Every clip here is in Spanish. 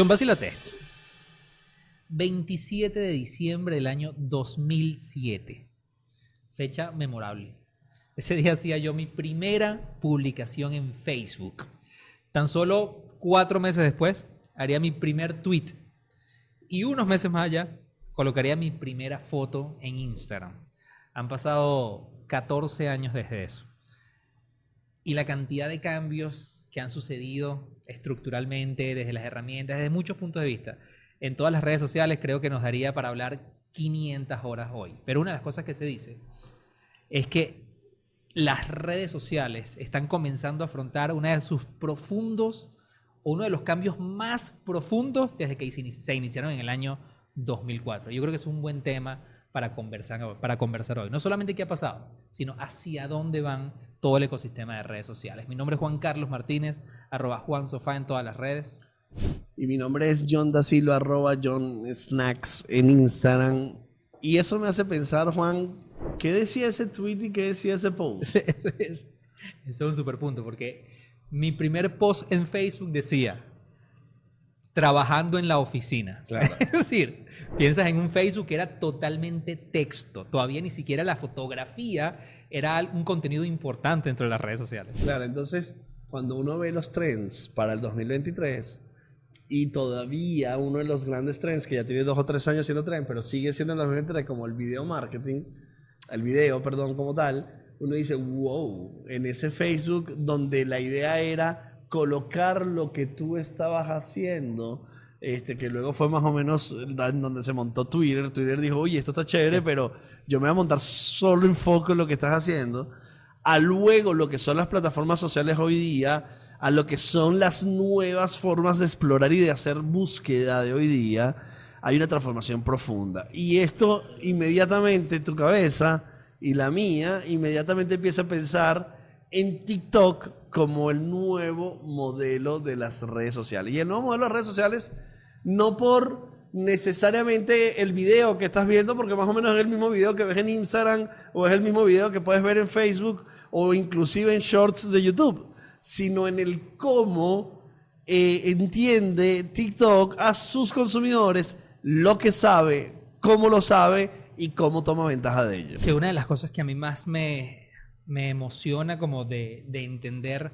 John, vacílate esto. 27 de diciembre del año 2007. Fecha memorable. Ese día hacía yo mi primera publicación en Facebook. Tan solo 4 meses después haría mi primer tweet. Y unos meses más allá colocaría mi primera foto en Instagram. Han pasado 14 años desde eso. Y la cantidad de cambios que han sucedido estructuralmente, desde las herramientas, desde muchos puntos de vista, en todas las redes sociales, creo que nos daría para hablar 500 horas hoy. Pero una de las cosas que se dice es que las redes sociales están comenzando a afrontar uno de los cambios más profundos desde que se iniciaron en el año 2004. Yo creo que es un buen tema para conversar hoy. No solamente qué ha pasado, sino hacia dónde van todo el ecosistema de redes sociales. Mi nombre es Juan Carlos Martínez, @JuanSofá en todas las redes. Y mi nombre es John Da Silva, @JohnSnacks en Instagram. Y eso me hace pensar, Juan, ¿qué decía ese tweet y qué decía ese post? Eso es un super punto, porque mi primer post en Facebook decía, trabajando en la oficina. Claro. Es decir, piensas en un Facebook que era totalmente texto. Todavía ni siquiera la fotografía era un contenido importante dentro de las redes sociales. Claro, entonces, cuando uno ve los trends para el 2023, y todavía uno de los grandes trends, que ya tiene 2 o 3 años siendo trend, pero sigue siendo en el 2023 como el video marketing, como tal, uno dice, wow, en ese Facebook donde la idea era colocar lo que tú estabas haciendo, que luego fue más o menos donde se montó Twitter. Twitter dijo, oye, esto está chévere, pero yo me voy a montar solo en foco en lo que estás haciendo. A luego lo que son las plataformas sociales hoy día, a lo que son las nuevas formas de explorar y de hacer búsqueda de hoy día, hay una transformación profunda. Y esto inmediatamente tu cabeza y la mía inmediatamente empieza a pensar en TikTok como el nuevo modelo de las redes sociales. Y el nuevo modelo de las redes sociales no por necesariamente el video que estás viendo, porque más o menos es el mismo video que ves en Instagram o es el mismo video que puedes ver en Facebook o inclusive en Shorts de YouTube, sino en el cómo entiende TikTok a sus consumidores, lo que sabe, cómo lo sabe y cómo toma ventaja de ello. Que una de las cosas que a mí más me emociona como de entender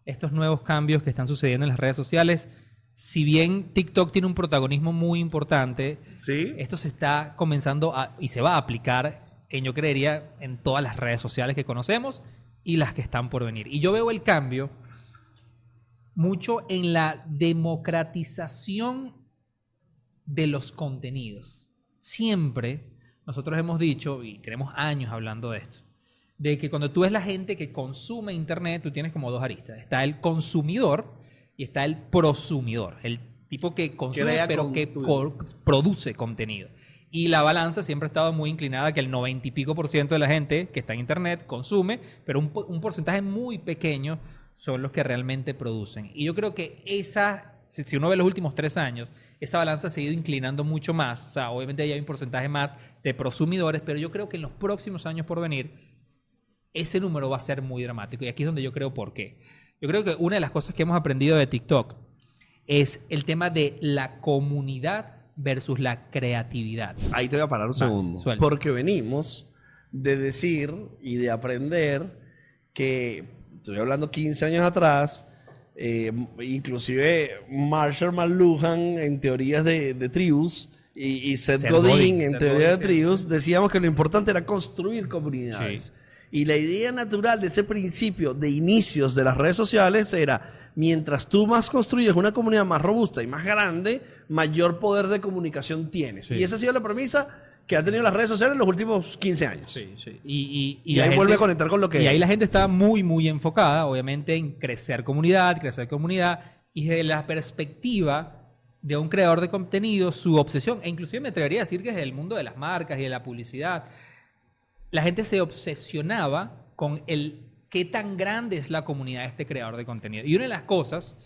estos nuevos cambios que están sucediendo en las redes sociales, si bien TikTok tiene un protagonismo muy importante, ¿sí? Esto se está comenzando y se va a aplicar, yo creería, en todas las redes sociales que conocemos y las que están por venir. Y yo veo el cambio mucho en la democratización de los contenidos. Siempre nosotros hemos dicho, y tenemos años hablando de esto, de que cuando tú ves la gente que consume Internet, tú tienes como 2 aristas. Está el consumidor y está el prosumidor, el tipo que consume pero que produce contenido. Y la balanza siempre ha estado muy inclinada que el 90 y pico % de la gente que está en Internet consume, pero un porcentaje muy pequeño son los que realmente producen. Y yo creo que si uno ve los últimos 3 años, esa balanza ha seguido inclinando mucho más. O sea, obviamente ya hay un porcentaje más de prosumidores, pero yo creo que en los próximos años por venir, ese número va a ser muy dramático. Y aquí es donde yo creo por qué. Yo creo que una de las cosas que hemos aprendido de TikTok es el tema de la comunidad versus la creatividad. Ahí te voy a parar un segundo. Suelta. Porque venimos de decir y de aprender que, estoy hablando 15 años atrás, inclusive Marshall McLuhan en teorías de tribus y Seth Godin en teorías de tribus, decíamos que lo importante era construir comunidades. Sí. Y la idea natural de ese principio de inicios de las redes sociales era, mientras tú más construyes una comunidad más robusta y más grande, mayor poder de comunicación tienes. Sí. Y esa ha sido la premisa que han tenido las redes sociales en los últimos 15 años. Sí, sí. Y ahí gente, vuelve a conectar con lo que... Y ahí la gente está muy, muy enfocada, obviamente, en crecer comunidad, y desde la perspectiva de un creador de contenido, su obsesión, e inclusive me atrevería a decir que desde el mundo de las marcas y de la publicidad, la gente se obsesionaba con qué tan grande es la comunidad de este creador de contenido. Y una de las cosas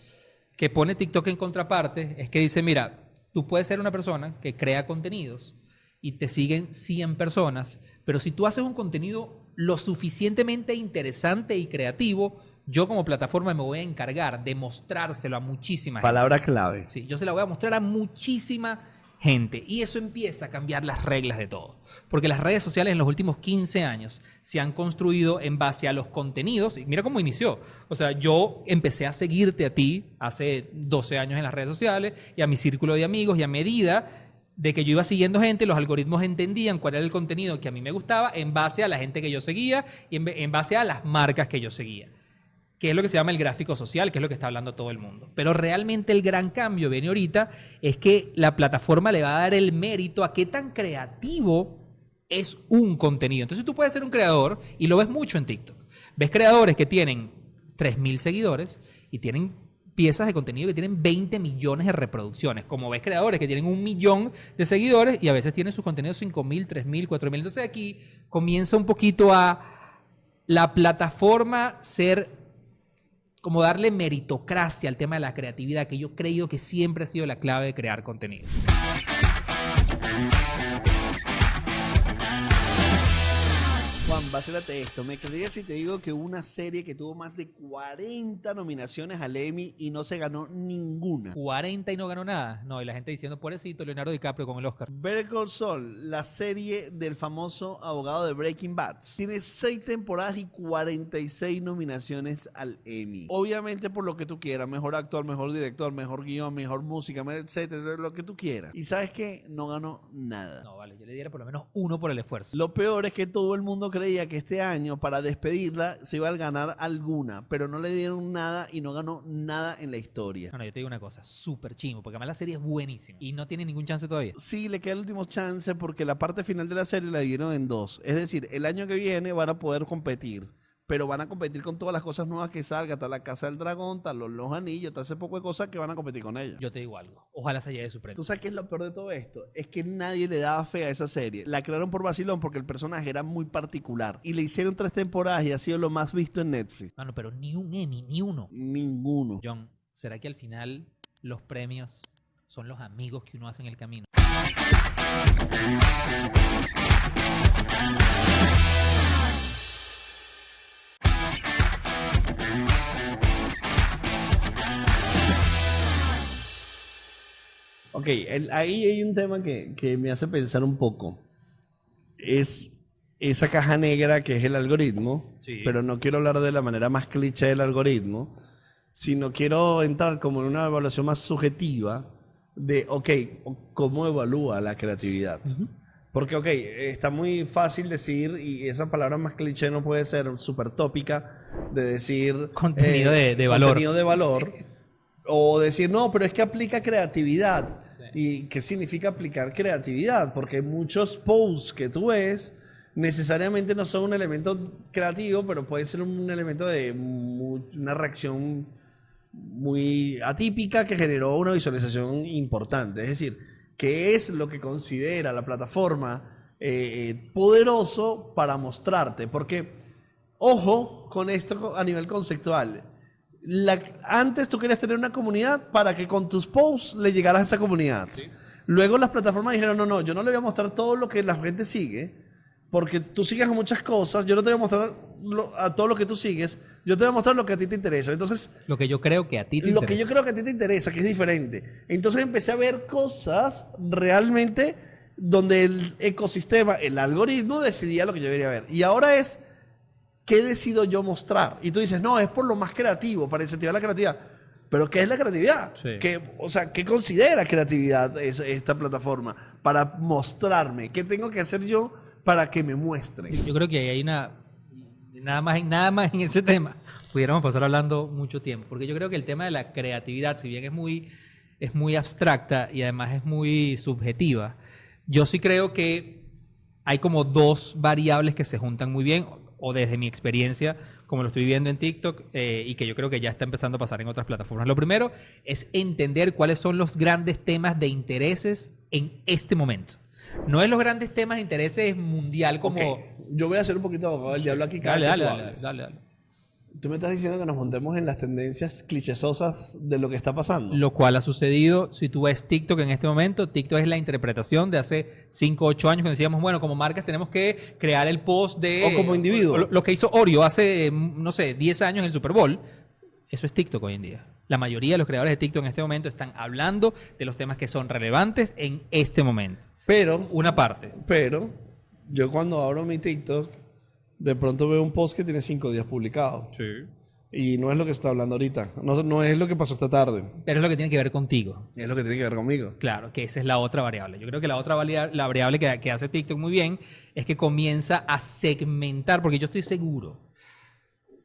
que pone TikTok en contraparte es que dice, mira, tú puedes ser una persona que crea contenidos y te siguen 100 personas, pero si tú haces un contenido lo suficientemente interesante y creativo, yo como plataforma me voy a encargar de mostrárselo a muchísima gente. Palabra clave. Sí, yo se la voy a mostrar a muchísima gente. Y eso empieza a cambiar las reglas de todo. Porque las redes sociales en los últimos 15 años se han construido en base a los contenidos. Y mira cómo inició. O sea, yo empecé a seguirte a ti hace 12 años en las redes sociales y a mi círculo de amigos, y a medida de que yo iba siguiendo gente, los algoritmos entendían cuál era el contenido que a mí me gustaba en base a la gente que yo seguía y en base a las marcas que yo seguía, que es lo que se llama el gráfico social, que es lo que está hablando todo el mundo. Pero realmente el gran cambio viene ahorita, es que la plataforma le va a dar el mérito a qué tan creativo es un contenido. Entonces tú puedes ser un creador, y lo ves mucho en TikTok. Ves creadores que tienen 3.000 seguidores y tienen piezas de contenido que tienen 20 millones de reproducciones. Como ves creadores que tienen 1 millón de seguidores y a veces tienen sus contenidos 5.000, 3.000, 4.000. Entonces aquí comienza un poquito a la plataforma ser, como darle meritocracia al tema de la creatividad, que yo creo que siempre ha sido la clave de crear contenido. Juan, vacílate esto. Me creerías si te digo que una serie que tuvo más de 40 nominaciones al Emmy y no se ganó ninguna. 40 y no ganó nada. No, y la gente diciendo, pobrecito Leonardo DiCaprio con el Oscar. Better Call Saul, la serie del famoso abogado de Breaking Bad, tiene 6 temporadas y 46 nominaciones al Emmy. Obviamente por lo que tú quieras, mejor actor, mejor director, mejor guión, mejor música, etcétera, lo que tú quieras. Y sabes que no ganó nada. No, vale, yo le diera por lo menos 1 por el esfuerzo. Lo peor es que todo el mundo creía que este año, para despedirla, se iba a ganar alguna, pero no le dieron nada y no ganó nada en la historia. No, yo te digo una cosa, súper chimo, porque además la serie es buenísima y no tiene ningún chance todavía. Sí, le queda el último chance porque la parte final de la serie la dividieron en 2. Es decir, el año que viene van a poder competir, pero van a competir con todas las cosas nuevas que salga. Está la Casa del Dragón, está los Anillos, está ese poco de cosas que van a competir con ella. Yo te digo algo, ojalá se lleve su premio. ¿Tú sabes qué es lo peor de todo esto? Es que nadie le daba fe a esa serie. La crearon por vacilón porque el personaje era muy particular. Y le hicieron 3 temporadas y ha sido lo más visto en Netflix. Mano, pero ni un Emmy, ni uno. Ninguno. John, ¿será que al final los premios son los amigos que uno hace en el camino? Ok, ahí hay un tema que me hace pensar un poco. Es esa caja negra que es el algoritmo, Sí. pero no quiero hablar de la manera más cliché del algoritmo, sino quiero entrar como en una evaluación más subjetiva de, ok, ¿cómo evalúa la creatividad? Porque, ok, está muy fácil decir, y esa palabra más cliché no puede ser súper tópica, de decir... Contenido de valor. Contenido de valor. Sí. O decir, no, pero es que aplica creatividad. Sí. ¿Y qué significa aplicar creatividad? Porque muchos posts que tú ves necesariamente no son un elemento creativo, pero puede ser un elemento de una reacción muy atípica que generó una visualización importante. Es decir, ¿qué es lo que considera la plataforma poderoso para mostrarte? Porque, ojo con esto a nivel conceptual. Antes tú querías tener una comunidad para que con tus posts le llegaras a esa comunidad. Sí. Luego las plataformas dijeron, no, yo no le voy a mostrar todo lo que la gente sigue, porque tú sigues muchas cosas, yo no te voy a mostrar a todo lo que tú sigues, yo te voy a mostrar lo que a ti te interesa. Entonces, lo que yo creo que a ti te interesa. Lo que yo creo que a ti te interesa, que es diferente. Entonces empecé a ver cosas realmente donde el ecosistema, el algoritmo decidía lo que yo debería ver. Y ahora es... ¿qué decido yo mostrar? Y tú dices, no, es por lo más creativo, para incentivar la creatividad. ¿Pero qué es la creatividad? Sí. ¿Qué considera creatividad esta plataforma para mostrarme? ¿Qué tengo que hacer yo para que me muestre? Yo creo que hay nada más en ese tema. Pudiéramos pasar hablando mucho tiempo. Porque yo creo que el tema de la creatividad, si bien es muy abstracta y además es muy subjetiva, yo sí creo que hay como 2 variables que se juntan muy bien, o desde mi experiencia, como lo estoy viendo en TikTok, y que yo creo que ya está empezando a pasar en otras plataformas. Lo primero es entender cuáles son los grandes temas de intereses en este momento. No es los grandes temas de intereses mundial como... Okay. Yo voy a hacer un poquito abogado del diablo aquí. Dale. Tú me estás diciendo que nos montemos en las tendencias clichésosas de lo que está pasando. Lo cual ha sucedido, si tú ves TikTok en este momento, TikTok es la interpretación de hace 5 o 8 años que decíamos, bueno, como marcas tenemos que crear el post de... O como individuo. Lo que hizo Oreo hace, no sé, 10 años en el Super Bowl. Eso es TikTok hoy en día. La mayoría de los creadores de TikTok en este momento están hablando de los temas que son relevantes en este momento. Pero, Una parte. yo cuando abro mi TikTok, de pronto veo un post que tiene 5 días publicado. Sí. Y no es lo que se está hablando ahorita. No es lo que pasó esta tarde. Pero es lo que tiene que ver contigo. Es lo que tiene que ver conmigo. Claro, que esa es la otra variable. Yo creo que la otra la variable que hace TikTok muy bien es que comienza a segmentar, porque yo estoy seguro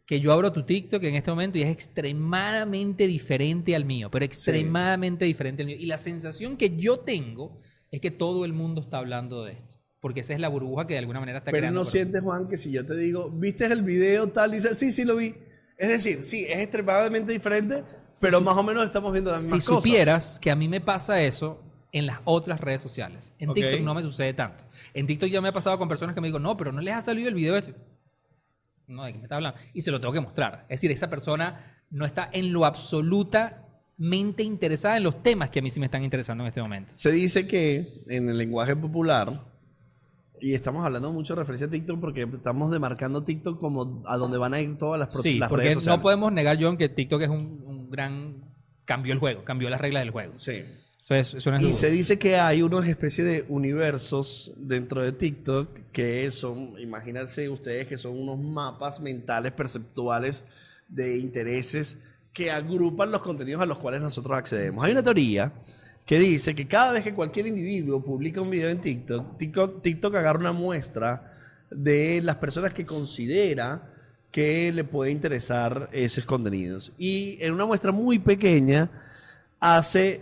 que yo abro tu TikTok en este momento y es extremadamente diferente al mío, pero extremadamente diferente al mío. Y la sensación que yo tengo es que todo el mundo está hablando de esto, porque esa es la burbuja que de alguna manera está Pero creando. no sientes, Juan, que si yo te digo, ¿viste el video tal? Y dices, sí, lo vi. Es decir, sí, es extremadamente diferente, pero más o menos estamos viendo las mismas cosas. Si supieras que a mí me pasa eso en las otras redes sociales. En TikTok no me sucede tanto. En TikTok ya me ha pasado con personas que me digo, no, pero no les ha salido el video este. No, ¿de qué me está hablando? Y se lo tengo que mostrar. Es decir, esa persona no está en lo absolutamente interesada en los temas que a mí sí me están interesando en este momento. Se dice que en el lenguaje popular, y estamos hablando mucho de referencia a TikTok porque estamos demarcando TikTok como a donde van a ir todas las Sí, las porque redes sociales. no podemos negar, John, que TikTok es un gran... Cambió el juego, cambió las reglas del juego. Sí. Eso no es Y duda. se dice que hay una especie de universos dentro de TikTok que son, imagínense ustedes que son unos mapas mentales, perceptuales de intereses que agrupan los contenidos a los cuales nosotros accedemos. Hay una teoría que dice que cada vez que cualquier individuo publica un video en TikTok agarra una muestra de las personas que considera que le puede interesar esos contenidos. Y en una muestra muy pequeña hace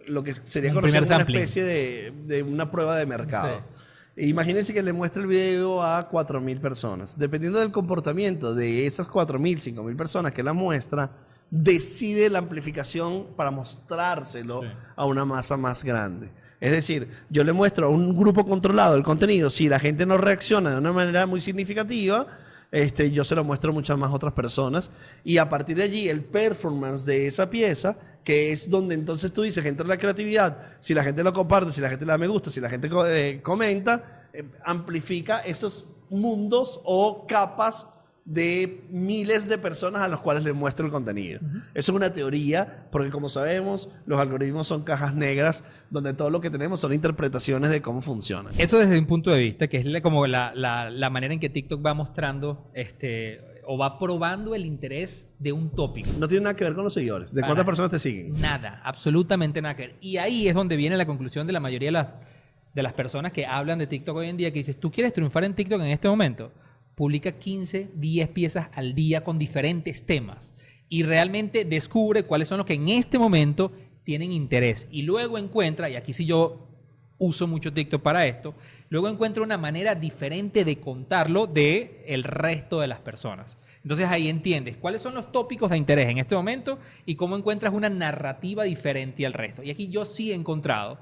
lo que sería conocido como una especie de una prueba de mercado. Sí. Imagínense que le muestra el video a 4.000 personas. Dependiendo del comportamiento de esas 4.000, 5.000 personas que la muestra, decide la amplificación para mostrárselo a una masa más grande. Es decir, yo le muestro a un grupo controlado el contenido. Si la gente no reacciona de una manera muy significativa, yo se lo muestro a muchas más otras personas. Y a partir de allí, el performance de esa pieza, que es donde entonces tú dices, entra la creatividad, si la gente lo comparte, si la gente le da me gusta, si la gente comenta, amplifica esos mundos o capas de miles de personas a los cuales les muestro el contenido. Eso es una teoría, porque como sabemos, los algoritmos son cajas negras donde todo lo que tenemos son interpretaciones de cómo funcionan. Eso desde un punto de vista, que es como la manera en que TikTok va mostrando o va probando el interés de un tópico. No tiene nada que ver con los seguidores. ¿De cuántas personas te siguen? Nada, absolutamente nada que ver. Y ahí es donde viene la conclusión de la mayoría de las personas que hablan de TikTok hoy en día, que dices, ¿tú quieres triunfar en TikTok en este momento? Publica 15, 10 piezas al día con diferentes temas y realmente descubre cuáles son los que en este momento tienen interés. Y luego encuentra, y aquí sí yo uso mucho TikTok para esto, luego encuentra una manera diferente de contarlo de el resto de las personas. Entonces ahí entiendes cuáles son los tópicos de interés en este momento y cómo encuentras una narrativa diferente al resto. Y aquí yo sí he encontrado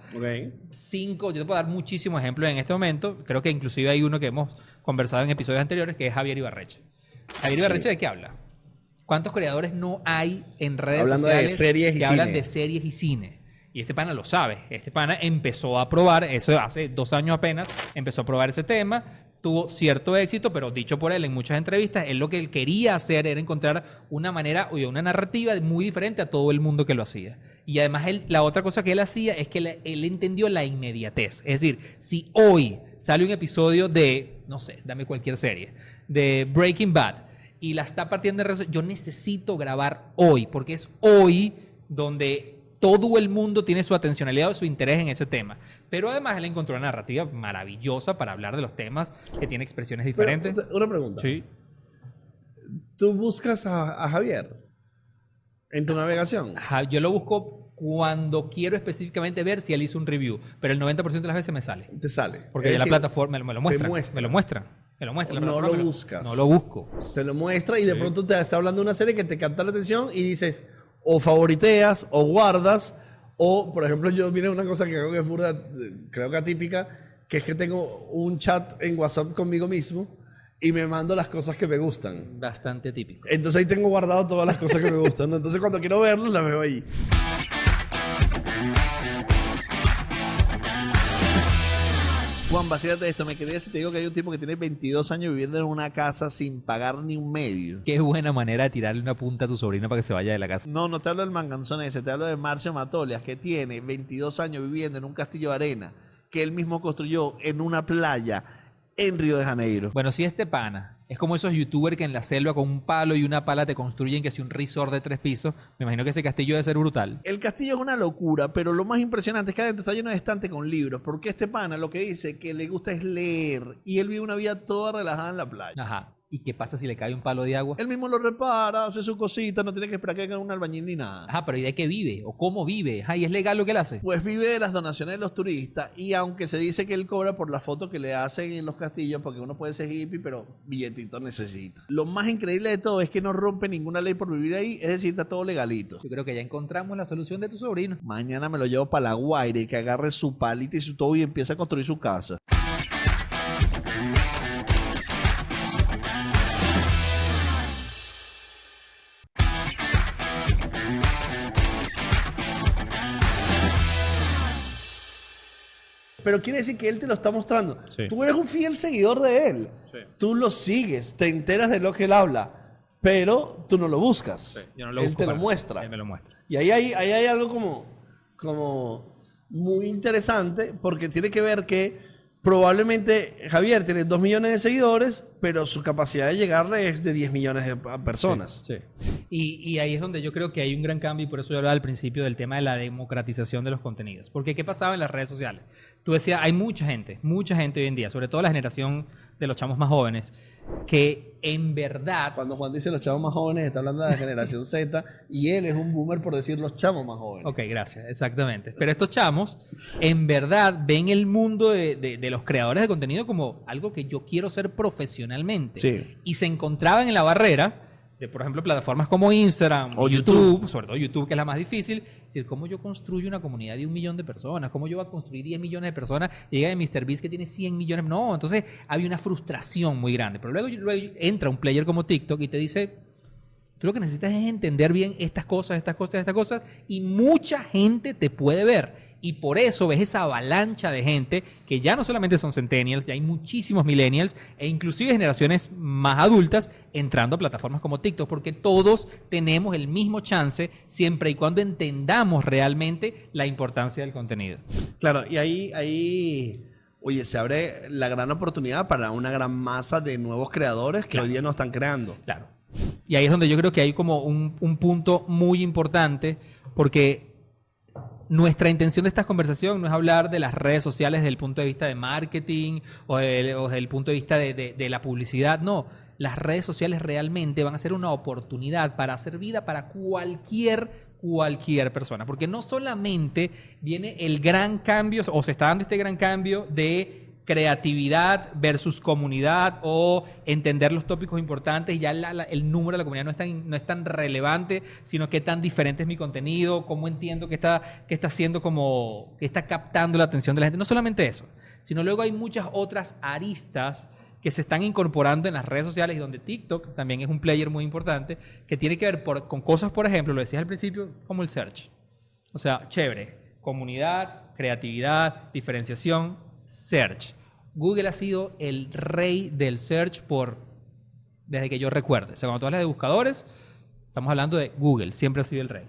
5, yo te puedo dar muchísimos ejemplos en este momento, creo que inclusive hay uno que hemos conversado en episodios anteriores, que es Javier Ibarreche. ¿Javier Ibarreche de qué habla? ¿Cuántos creadores no hay en redes sociales de series que hablan de series y cine? Y este pana lo sabe. Este pana empezó a probar, eso hace 2 años apenas, empezó a probar ese tema, tuvo cierto éxito, pero dicho por él en muchas entrevistas, él lo que él quería hacer era encontrar una manera o una narrativa muy diferente a todo el mundo que lo hacía. Y además la otra cosa que él hacía es que él entendió la inmediatez. Es decir, si hoy sale un episodio de, no sé, dame cualquier serie, de Breaking Bad, y la está partiendo de redes, yo necesito grabar hoy, porque es hoy donde todo el mundo tiene su atencionalidad o su interés en ese tema. Pero además él encontró una narrativa maravillosa para hablar de los temas, que tiene expresiones diferentes. Pero, una pregunta. Sí. ¿Tú buscas a Javier en tu navegación? Yo lo busco cuando quiero específicamente ver si él hizo un review, pero el 90% de las veces me sale. Te sale. Porque la plataforma me lo muestra. Me lo muestra. No lo buscas. No lo busco. Te lo muestra y de pronto te está hablando de una serie que te capta la atención y dices, o favoriteas, o guardas, o, por ejemplo, yo mira una cosa que creo que es burda, creo que atípica, que es que tengo un chat en WhatsApp conmigo mismo y me mando las cosas que me gustan. Bastante típico. Entonces ahí tengo guardado todas las cosas que me gustan, ¿no? Entonces cuando quiero verlas, las veo ahí. Juan, vacíate esto. Me quedé si te digo que hay un tipo que tiene 22 años viviendo en una casa sin pagar ni un medio. Qué buena manera de tirarle una punta a tu sobrino para que se vaya de la casa. No, no te hablo del manganzón ese, te hablo de Marcio Matolias, que tiene 22 años viviendo en un castillo de arena que él mismo construyó en una playa en Río de Janeiro. Bueno, si este pana es como esos youtubers que en la selva con un palo y una pala te construyen que si un resort de 3 pisos, me imagino que ese castillo debe ser brutal. El castillo es una locura, pero lo más impresionante es que adentro está lleno de estantes con libros, porque este pana lo que dice que le gusta es leer y él vive una vida toda relajada en la playa. Ajá. ¿Y qué pasa si le cae un palo de agua? Él mismo lo repara, hace su cosita, no tiene que esperar que venga un albañil ni nada. Ajá, pero ¿y de qué vive? ¿O cómo vive? Ajá, ¿y es legal lo que él hace? Pues vive de las donaciones de los turistas y aunque se dice que él cobra por las fotos que le hacen en los castillos, porque uno puede ser hippie, pero billetito necesita. Lo más increíble de todo es que no rompe ninguna ley por vivir ahí, es decir, está todo legalito. Yo creo que ya encontramos la solución de tu sobrino. Mañana me lo llevo para La Guaira y que agarre su palita y su todo y empiece a construir su casa. Pero quiere decir que él te lo está mostrando. Sí. Tú eres un fiel seguidor de él. Sí. Tú lo sigues, te enteras de lo que él habla, pero tú no lo buscas. Sí, yo no lo él busco te lo para- muestra. Él me lo muestra. Y ahí hay algo como muy interesante porque tiene que ver que probablemente Javier tiene 2 millones de seguidores, pero su capacidad de llegarle es de 10 millones de personas. Sí. Y ahí es donde yo creo que hay un gran cambio y por eso yo hablaba al principio del tema de la democratización de los contenidos. Porque ¿qué pasaba en las redes sociales? Tú decías, hay mucha gente hoy en día, sobre todo la generación de los chamos más jóvenes, que en verdad... Cuando Juan dice los chavos más jóvenes, está hablando de la generación Z y él es un boomer por decir los chavos más jóvenes. Ok, gracias, exactamente. Pero estos chamos, en verdad, ven el mundo de los creadores de contenido como algo que yo quiero ser profesionalmente. Sí. Y se encontraban en la barrera de, por ejemplo, plataformas como Instagram O YouTube, sobre todo YouTube, que es la más difícil. Es decir, ¿cómo yo construyo una comunidad de 1 millón de personas? ¿Cómo yo voy a construir 10 millones de personas? Y llega de MrBeast que tiene 100 millones. No, entonces había una frustración muy grande. Pero luego entra un player como TikTok y te dice... Tú lo que necesitas es entender bien estas cosas, y mucha gente te puede ver. Y por eso ves esa avalancha de gente que ya no solamente son centennials, ya hay muchísimos millennials e inclusive generaciones más adultas entrando a plataformas como TikTok, porque todos tenemos el mismo chance siempre y cuando entendamos realmente la importancia del contenido. Claro, y ahí, oye, se abre la gran oportunidad para una gran masa de nuevos creadores que Claro. hoy día no están creando. Claro. Y ahí es donde yo creo que hay como un punto muy importante, porque nuestra intención de esta conversación no es hablar de las redes sociales desde el punto de vista de marketing o desde el punto de vista de la publicidad. No, las redes sociales realmente van a ser una oportunidad para hacer vida para cualquier persona. Porque no solamente viene el gran cambio, o se está dando este gran cambio de creatividad versus comunidad o entender los tópicos importantes y ya el número de la comunidad no es tan relevante, sino qué tan diferente es mi contenido, cómo entiendo que está haciendo como que está captando la atención de la gente. No solamente eso, sino luego hay muchas otras aristas que se están incorporando en las redes sociales y donde TikTok también es un player muy importante que tiene que ver con cosas, por ejemplo, lo decías al principio, como el search. O sea, chévere, comunidad, creatividad, diferenciación, search. Google ha sido el rey del search desde que yo recuerde. O sea, cuando tú hablas de buscadores, estamos hablando de Google, siempre ha sido el rey.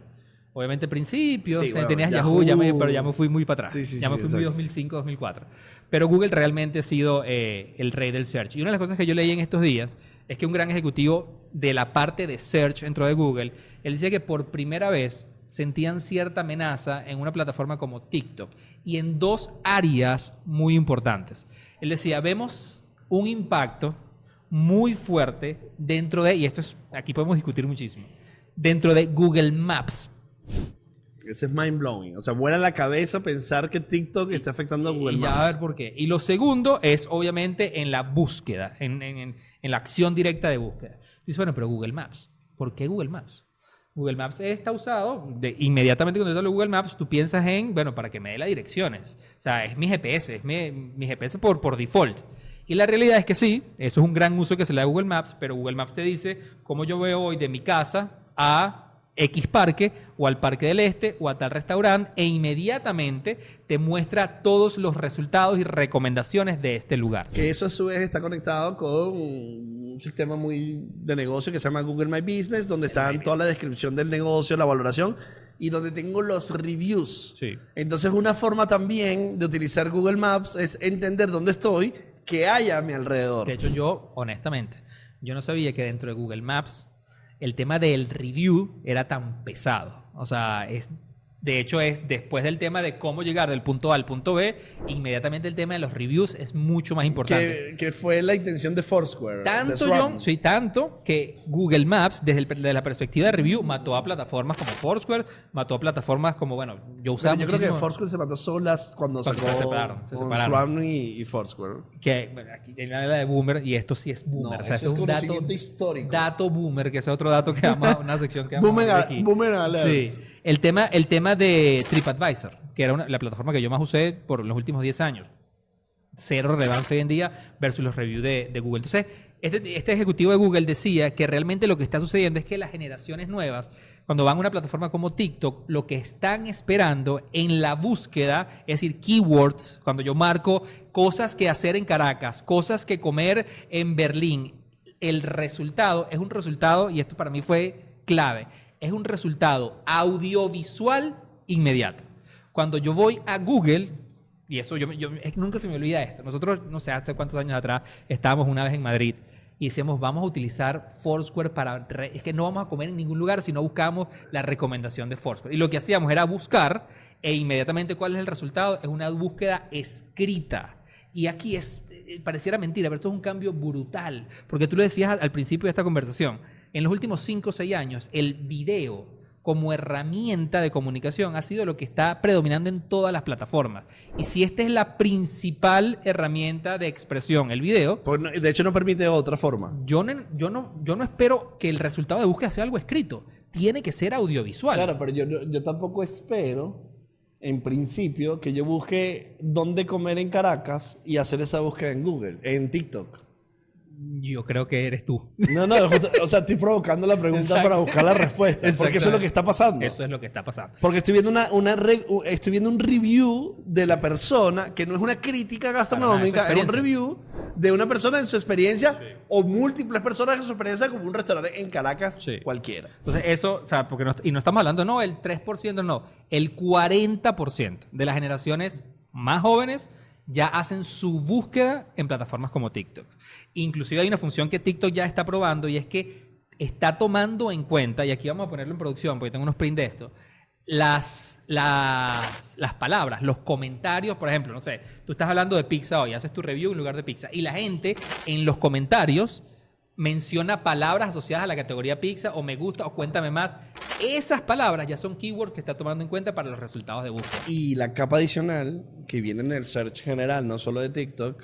Obviamente al principio Sí, bueno, tenías Yahoo. pero ya me fui muy para atrás. Sí, ya me fui muy exacto. 2005, 2004. Pero Google realmente ha sido el rey del search. Y una de las cosas que yo leí en estos días es que un gran ejecutivo de la parte de search dentro de Google, él decía que por primera vez sentían cierta amenaza en una plataforma como TikTok y en 2 áreas muy importantes. Él decía, vemos un impacto muy fuerte dentro de, y aquí podemos discutir muchísimo, dentro de Google Maps. Ese es mind blowing. O sea, vuela la cabeza pensar que TikTok está afectando a Google Y ya Maps. a ver por qué. Y lo segundo es obviamente en la búsqueda, en la acción directa de búsqueda. Dice, bueno, pero Google Maps. ¿Por qué Google Maps? Google Maps está usado, inmediatamente cuando yo hablo de Google Maps, tú piensas en, bueno, para que me dé las direcciones. O sea, es mi GPS, es mi GPS por default. Y la realidad es que sí, eso es un gran uso que se le da a Google Maps, pero Google Maps te dice cómo yo veo hoy de mi casa a X parque o al Parque del Este o a tal restaurante e inmediatamente te muestra todos los resultados y recomendaciones de este lugar. Que eso a su vez está conectado con un sistema muy de negocio que se llama Google My Business, donde está toda la descripción del negocio, la valoración y donde tengo los reviews. Sí. Entonces una forma también de utilizar Google Maps es entender dónde estoy, qué hay a mi alrededor. De hecho, yo, honestamente, yo no sabía que dentro de Google Maps el tema del review era tan pesado. O sea, de hecho, es después del tema de cómo llegar del punto A al punto B, inmediatamente el tema de los reviews es mucho más importante. Que fue la intención de Foursquare. Tanto, John, sí, tanto que Google Maps, desde la perspectiva de review, mató a plataformas como Foursquare, mató a plataformas como, bueno, yo usaba yo muchísimo... creo que Foursquare se mató solas cuando sacó se separaron. Swarm y Foursquare. Que bueno, aquí tiene la de boomer y esto sí es boomer. No, o sea, eso ese es un conocimiento histórico. dato boomer, que es otro dato que vamos a una sección que vamos a ver aquí. Boomer alert. Sí. El tema de TripAdvisor, que era la plataforma que yo más usé por los últimos 10 años. Cero relevancia hoy en día versus los reviews de Google. Entonces, este ejecutivo de Google decía que realmente lo que está sucediendo es que las generaciones nuevas, cuando van a una plataforma como TikTok, lo que están esperando en la búsqueda, es decir, keywords, cuando yo marco cosas que hacer en Caracas, cosas que comer en Berlín, el resultado es un resultado, y esto para mí fue clave, es un resultado audiovisual inmediato. Cuando yo voy a Google, y eso nunca se me olvida esto, nosotros, no sé, hace cuántos años atrás, estábamos una vez en Madrid y decíamos, vamos a utilizar Foursquare es que no vamos a comer en ningún lugar si no buscamos la recomendación de Foursquare. Y lo que hacíamos era buscar e inmediatamente ¿cuál es el resultado? Es una búsqueda escrita. Y aquí pareciera mentira, pero esto es un cambio brutal, porque tú lo decías al principio de esta conversación, en los últimos 5 o 6 años, el video como herramienta de comunicación ha sido lo que está predominando en todas las plataformas. Y si esta es la principal herramienta de expresión, el video... Pues de hecho no permite otra forma. Yo no espero que el resultado de búsqueda sea algo escrito. Tiene que ser audiovisual. Claro, pero yo tampoco espero, en principio, que yo busque dónde comer en Caracas y hacer esa búsqueda en Google, en TikTok. Yo creo que eres tú. No, o sea, estoy provocando la pregunta Exacto. para buscar la respuesta. Porque eso es lo que está pasando. Eso es lo que está pasando. Porque estoy viendo estoy viendo un review de la persona, que no es una crítica gastronómica, es un review de una persona en su experiencia, sí, o múltiples personas en su experiencia como un restaurante en Caracas, sí, cualquiera. Entonces eso, o sea, porque no estamos hablando, no, el 3%, no, el 40% de las generaciones más jóvenes ya hacen su búsqueda en plataformas como TikTok. Inclusive hay una función que TikTok ya está probando y es que está tomando en cuenta, y aquí vamos a ponerlo en producción porque tengo unos prints de esto, las palabras, los comentarios. Por ejemplo, no sé, tú estás hablando de pizza hoy, haces tu review en lugar de pizza y la gente en los comentarios menciona palabras asociadas a la categoría pizza o me gusta o cuéntame más. Esas palabras ya son keywords que está tomando en cuenta para los resultados de búsqueda. Y la capa adicional que viene en el search general, no solo de TikTok,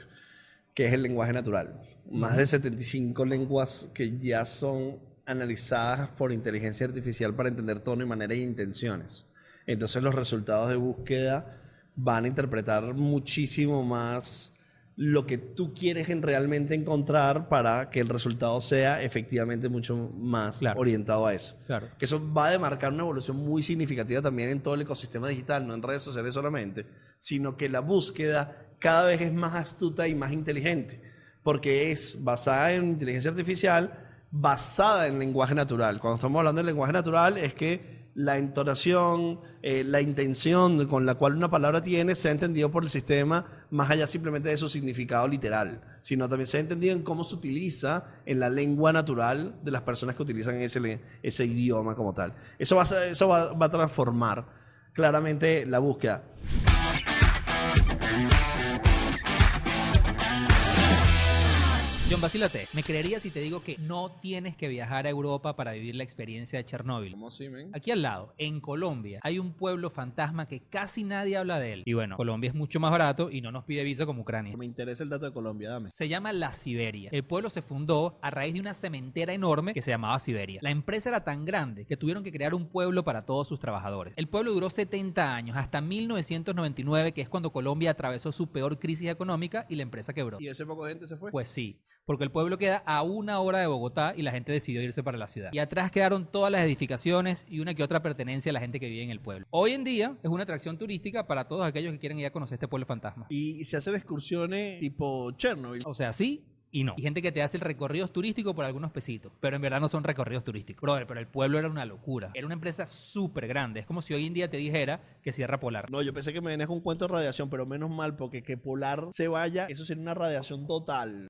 que es el lenguaje natural. Más de 75 lenguas que ya son analizadas por inteligencia artificial para entender tono y manera e intenciones. Entonces los resultados de búsqueda van a interpretar muchísimo más lo que tú quieres realmente encontrar para que el resultado sea efectivamente mucho más orientado a eso. Claro. Que eso va a demarcar una evolución muy significativa también en todo el ecosistema digital, no en redes sociales solamente, sino que la búsqueda cada vez es más astuta y más inteligente, porque es basada en inteligencia artificial, basada en lenguaje natural. Cuando estamos hablando de lenguaje natural es que la entonación, la intención con la cual una palabra tiene se ha entendido por el sistema más allá simplemente de su significado literal, sino también se ha entendido en cómo se utiliza en la lengua natural de las personas que utilizan ese idioma como tal. Eso va a transformar claramente la búsqueda. John, vacílate. ¿Me creerías si te digo que no tienes que viajar a Europa para vivir la experiencia de Chernóbil? ¿Cómo así, men? Aquí al lado, en Colombia, hay un pueblo fantasma que casi nadie habla de él. Y bueno, Colombia es mucho más barato y no nos pide visa como Ucrania. Me interesa el dato de Colombia, dame. Se llama La Siberia. El pueblo se fundó a raíz de una cementera enorme que se llamaba Siberia. La empresa era tan grande que tuvieron que crear un pueblo para todos sus trabajadores. El pueblo duró 70 años, hasta 1999, que es cuando Colombia atravesó su peor crisis económica y la empresa quebró. ¿Y ese poco de gente se fue? Pues sí, porque el pueblo queda a 1 hora de Bogotá y la gente decidió irse para la ciudad. Y atrás quedaron todas las edificaciones y una que otra pertenencia a la gente que vive en el pueblo. Hoy en día es una atracción turística para todos aquellos que quieren ir a conocer este pueblo fantasma. Y se hacen excursiones tipo Chernobyl. O sea, sí y no. Hay gente que te hace el recorrido turístico por algunos pesitos, pero en verdad no son recorridos turísticos. Brother, pero el pueblo era una locura. Era una empresa súper grande. Es como si hoy en día te dijera que Sierra Polar. No, yo pensé que me venías con un cuento de radiación, pero menos mal, porque que Polar se vaya, eso sería una radiación total.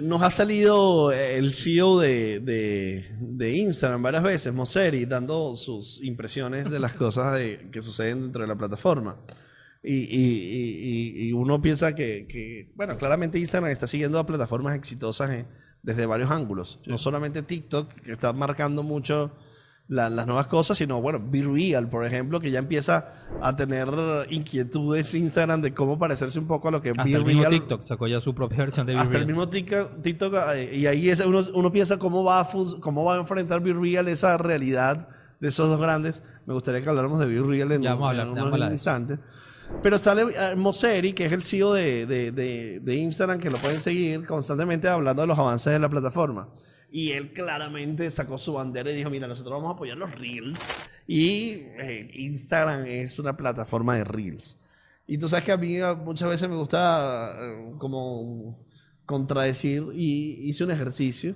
Nos ha salido el CEO de Instagram varias veces, Mosseri, dando sus impresiones de las cosas que suceden dentro de la plataforma. Y uno piensa bueno, claramente Instagram está siguiendo a plataformas exitosas desde varios ángulos. Sí. No solamente TikTok, que está marcando mucho las nuevas cosas, sino, bueno, Be Real, por ejemplo, que ya empieza a tener inquietudes Instagram de cómo parecerse un poco a lo que hasta Be el mismo Real. TikTok sacó ya su propia versión de Be Hasta Real. el mismo TikTok, y ahí uno piensa cómo va a enfrentar Be Real esa realidad de esos dos grandes. Me gustaría que habláramos de Be Real en un instante. Pero sale Mosseri, que es el CEO de Instagram, que lo pueden seguir constantemente hablando de los avances de la plataforma. Y él claramente sacó su bandera y dijo, mira, nosotros vamos a apoyar los Reels. Y Instagram es una plataforma de Reels. Y tú sabes que a mí muchas veces me gusta como contradecir, y hice un ejercicio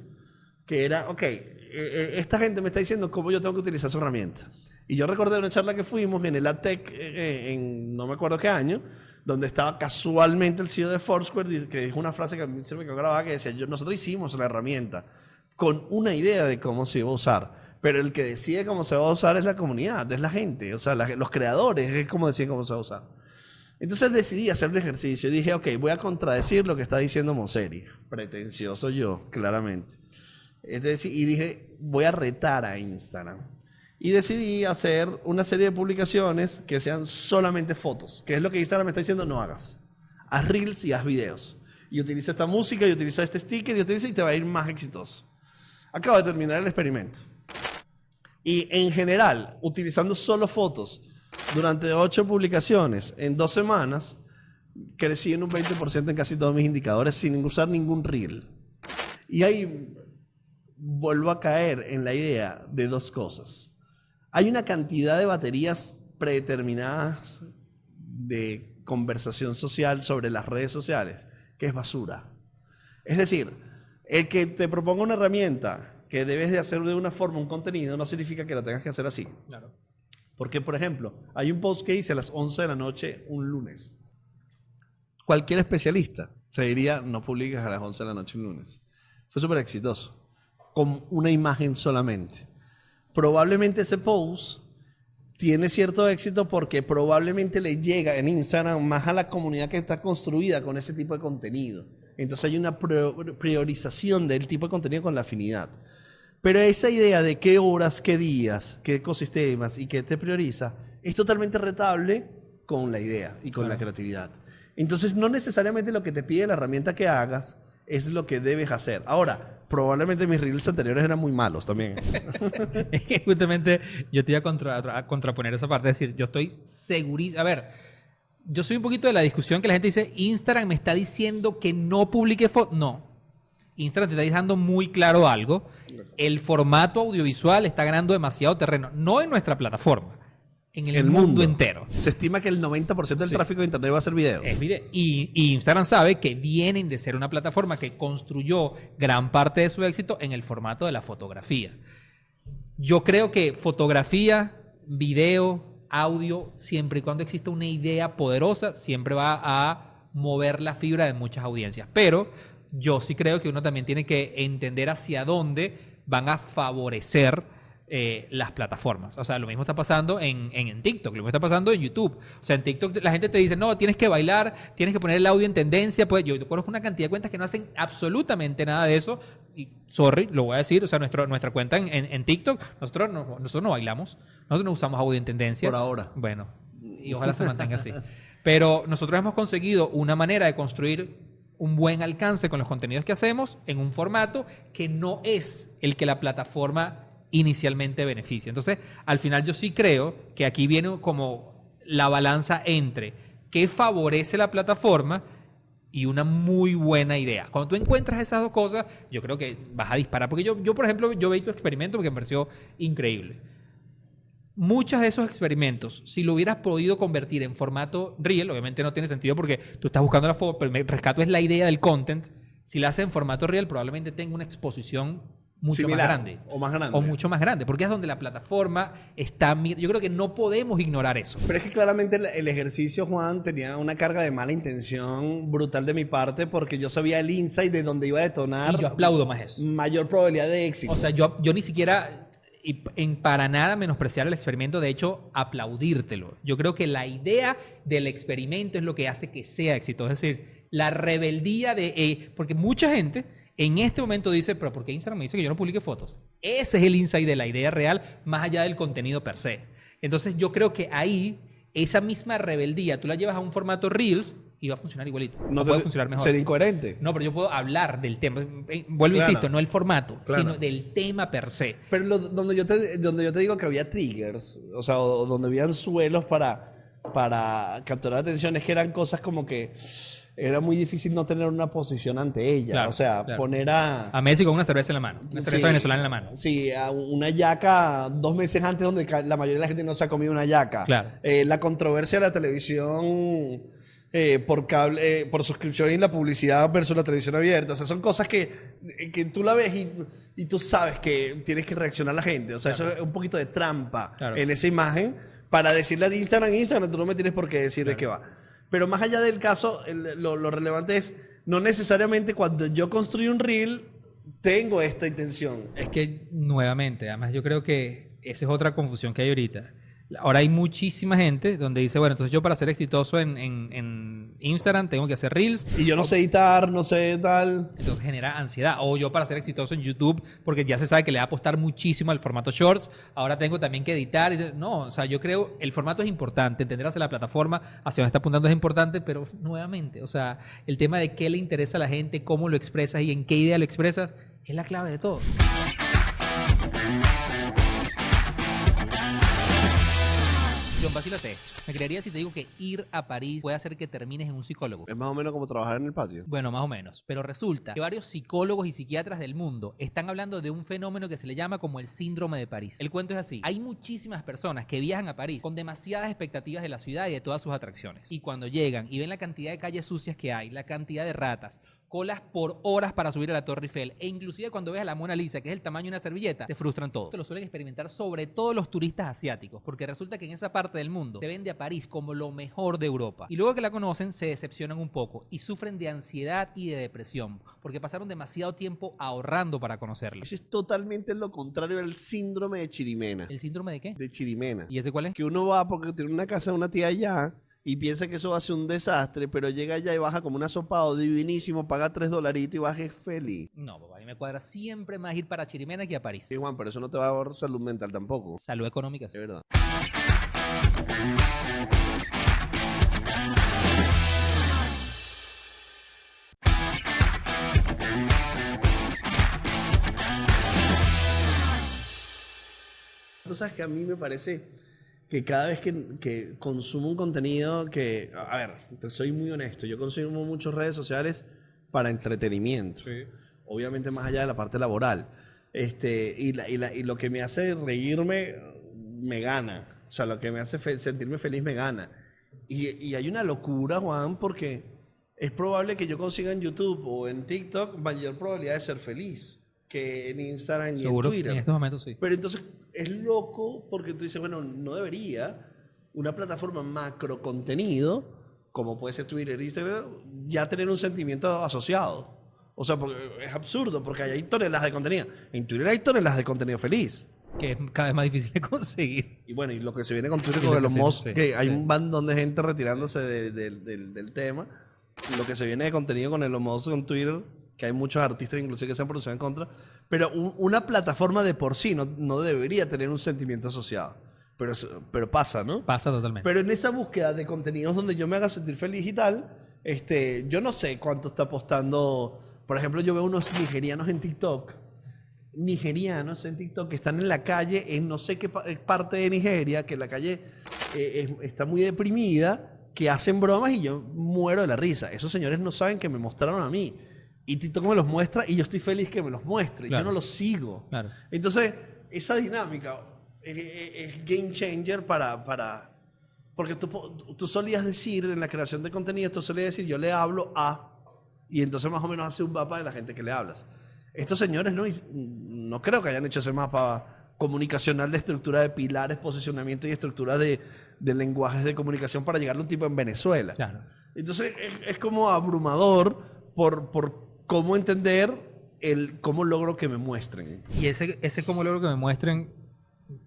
que era, ok, esta gente me está diciendo cómo yo tengo que utilizar su herramienta. Y yo recordé una charla que fuimos en el AdTech en no me acuerdo qué año, donde estaba casualmente el CEO de Foursquare, que dijo una frase que a mí se me quedó grabada, que decía, nosotros hicimos la herramienta con una idea de cómo se iba a usar, pero el que decide cómo se va a usar es la comunidad, es la gente, o sea, los creadores es como deciden cómo se va a usar. Entonces decidí hacer un ejercicio y dije, ok, voy a contradecir lo que está diciendo Mosseri. Pretencioso yo, claramente. Y dije, voy a retar a Instagram. Y decidí hacer una serie de publicaciones que sean solamente fotos, que es lo que Instagram me está diciendo, no hagas. Haz Reels y haz videos. Y utiliza esta música, y utiliza este sticker, y te va a ir más exitoso. Acabo de terminar el experimento. Y en general, utilizando solo fotos, durante 8 publicaciones, en 2 semanas, crecí en un 20% en casi todos mis indicadores sin usar ningún reel. Y ahí vuelvo a caer en la idea de 2 cosas. Hay una cantidad de baterías predeterminadas de conversación social sobre las redes sociales que es basura. Es decir, el que te proponga una herramienta que debes de hacer de una forma un contenido no significa que lo tengas que hacer así. Claro. Porque, por ejemplo, hay un post que hice a las 11 de la noche un lunes. Cualquier especialista te diría, no publiques a las 11 de la noche un lunes. Fue súper exitoso, con una imagen solamente. Probablemente ese post tiene cierto éxito porque probablemente le llega en Instagram más a la comunidad que está construida con ese tipo de contenido. Entonces hay una priorización del tipo de contenido con la afinidad. Pero esa idea de qué horas, qué días, qué ecosistemas y qué te prioriza es totalmente retable con la idea y con la creatividad. Entonces no necesariamente lo que te pide la herramienta que hagas es lo que debes hacer. Ahora, probablemente mis reels anteriores eran muy malos también. Es que justamente yo te iba a contraponer esa parte, es decir, yo estoy segurísimo. A ver, yo soy un poquito de la discusión que la gente dice, Instagram me está diciendo que no publique fotos. No. Instagram te está dejando muy claro algo. El formato audiovisual está ganando demasiado terreno. No en nuestra plataforma, en el mundo entero. Se estima que el 90% del tráfico de Internet va a ser video. Y Instagram sabe que vienen de ser una plataforma que construyó gran parte de su éxito en el formato de la fotografía. Yo creo que fotografía, video, audio, siempre y cuando exista una idea poderosa, siempre va a mover la fibra de muchas audiencias. Pero yo sí creo que uno también tiene que entender hacia dónde van a favorecer las plataformas. O sea, lo mismo está pasando en TikTok, lo mismo está pasando en YouTube. O sea, en TikTok la gente te dice, no, tienes que bailar, tienes que poner el audio en tendencia. Pues yo conozco una cantidad de cuentas que no hacen absolutamente nada de eso. Y, sorry, lo voy a decir, o sea, nuestra cuenta en TikTok, nosotros no bailamos, nosotros no usamos audio en tendencia. Por ahora. Bueno, y ojalá se mantenga así. Pero nosotros hemos conseguido una manera de construir un buen alcance con los contenidos que hacemos en un formato que no es el que la plataforma inicialmente beneficia. Entonces, al final yo sí creo que aquí viene como la balanza entre qué favorece la plataforma y una muy buena idea. Cuando tú encuentras esas dos cosas, yo creo que vas a disparar. Porque yo por ejemplo, yo veí tu experimento porque me pareció increíble. Muchos de esos experimentos, si lo hubieras podido convertir en formato Reel, obviamente no tiene sentido porque tú estás buscando la foto, pero el rescato es la idea del content. Si la haces en formato Reel, probablemente tenga una exposición mucho Similar, más grande. o más grande. O mucho más grande, porque es donde la plataforma está... Yo creo que no podemos ignorar eso. Pero es que claramente el ejercicio, Juan, tenía una carga de mala intención brutal de mi parte porque yo sabía el insight de donde iba a detonar. Y yo aplaudo más eso. Mayor probabilidad de éxito. O sea, yo ni siquiera... Y para nada menospreciar el experimento, de hecho, aplaudírtelo. Yo creo que la idea del experimento es lo que hace que sea exitoso. Es decir, la rebeldía de... porque mucha gente en este momento dice, pero ¿por qué Instagram me dice que yo no publique fotos? Ese es el insight de la idea real, más allá del contenido per se. Entonces yo creo que ahí, esa misma rebeldía, tú la llevas a un formato Reels y va a funcionar igualito. No puede funcionar mejor. Sería incoherente. No, pero yo puedo hablar del tema. Vuelvo, Claro. insisto, no el formato, Claro. sino del tema per se. Pero donde yo te digo que había triggers, o sea, o donde habían suelos para capturar atención, es que eran cosas como que era muy difícil no tener una posición ante ella. Claro, o sea, claro. poner A Messi con una cerveza en la mano. Una cerveza Sí, venezolana en la mano. Sí, a una yaca 2 meses antes donde la mayoría de la gente no se ha comido una yaca. Claro. La controversia de la televisión por cable, por suscripción y la publicidad versus la televisión abierta. O sea, son cosas que tú la ves y tú sabes que tienes que reaccionar a la gente. O sea, Claro. eso es un poquito de trampa Claro. en esa imagen para decirle a Instagram, tú no me tienes por qué decir de qué va. Pero más allá del caso, lo relevante es, no necesariamente cuando yo construyo un reel, tengo esta intención. Es que, nuevamente, además yo creo que esa es otra confusión que hay ahorita. Ahora hay muchísima gente donde dice, bueno, entonces yo para ser exitoso en Instagram tengo que hacer Reels. Y yo no sé editar, no sé tal. Entonces genera ansiedad. O yo para ser exitoso en YouTube, porque ya se sabe que le va a apostar muchísimo al formato Shorts, ahora tengo también que editar. No, o sea, yo creo el formato es importante, entender hacia la plataforma, hacia dónde está apuntando es importante, pero nuevamente, o sea, el tema de qué le interesa a la gente, cómo lo expresas y en qué idea lo expresas, es la clave de todo. John, vacílate esto. Me creería si te digo que ir a París puede hacer que termines en un psicólogo. Es más o menos como trabajar en el patio. Bueno, más o menos. Pero resulta que varios psicólogos y psiquiatras del mundo están hablando de un fenómeno que se le llama como el síndrome de París. El cuento es así. Hay muchísimas personas que viajan a París con demasiadas expectativas de la ciudad y de todas sus atracciones. Y cuando llegan y ven la cantidad de calles sucias que hay, la cantidad de ratas, colas por horas para subir a la Torre Eiffel, e inclusive cuando ves a la Mona Lisa, que es el tamaño de una servilleta, te frustran todos. Esto lo suelen experimentar sobre todo los turistas asiáticos, porque resulta que en esa parte del mundo se vende a París como lo mejor de Europa. Y luego que la conocen, se decepcionan un poco y sufren de ansiedad y de depresión, porque pasaron demasiado tiempo ahorrando para conocerlo. Eso es totalmente lo contrario del síndrome de Chirimena. ¿El síndrome de qué? De Chirimena. ¿Y ese cuál es? Que uno va porque tiene una casa de una tía allá y piensa que eso va a ser un desastre, pero llega allá y baja como un asopado divinísimo, paga $3 y baja feliz. No, papá, a mí me cuadra siempre más ir para Chirimena que a París. Sí, Juan, pero eso no te va a dar salud mental tampoco. Salud económica, sí. De verdad. Tú sabes que a mí me parece que cada vez que consumo un contenido que, a ver, te soy muy honesto, yo consumo muchas redes sociales para entretenimiento, obviamente más allá de la parte laboral, y lo que me hace reírme me gana, o sea, lo que me hace sentirme feliz me gana, y hay una locura, Juan, porque es probable que yo consiga en YouTube o en TikTok mayor probabilidad de ser feliz que en Instagram y Seguro, en Twitter. en estos momentos sí. Pero entonces es loco porque tú dices, bueno, no debería una plataforma macro contenido, como puede ser Twitter, Instagram, ya tener un sentimiento asociado. O sea, porque es absurdo, porque hay toneladas de contenido. En Twitter hay toneladas de contenido feliz. Que es cada vez más difícil de conseguir. Y bueno, y lo que se viene con Twitter Y con lo que Elon se- Musk, sí, que hay sí. un bandón de gente retirándose del tema. Lo que se viene de contenido con Elon Musk con Twitter, que hay muchos artistas inclusive que se han producido en contra. Pero una plataforma de por sí no debería tener un sentimiento asociado. Pero pasa, ¿no? Pasa totalmente. Pero en esa búsqueda de contenidos donde yo me haga sentir feliz y tal, yo no sé cuánto está apostando. Por ejemplo, yo veo unos nigerianos en TikTok que están en la calle en no sé qué parte de Nigeria, que la calle está muy deprimida, que hacen bromas y yo muero de la risa. Esos señores no saben que me mostraron a mí. Y TikTok me los muestra y yo estoy feliz que me los muestre. Claro. Yo no los sigo. Claro. Entonces, esa dinámica es game changer para... Porque tú solías decir en la creación de contenido, tú solías decir, yo le hablo a... Y entonces más o menos hace un mapa de la gente que le hablas. Estos señores no creo que hayan hecho ese mapa comunicacional de estructura de pilares, posicionamiento y estructura de lenguajes de comunicación para llegarle a un tipo en Venezuela. Claro. Entonces es como abrumador por cómo entender cómo logro que me muestren. Y ese cómo logro que me muestren,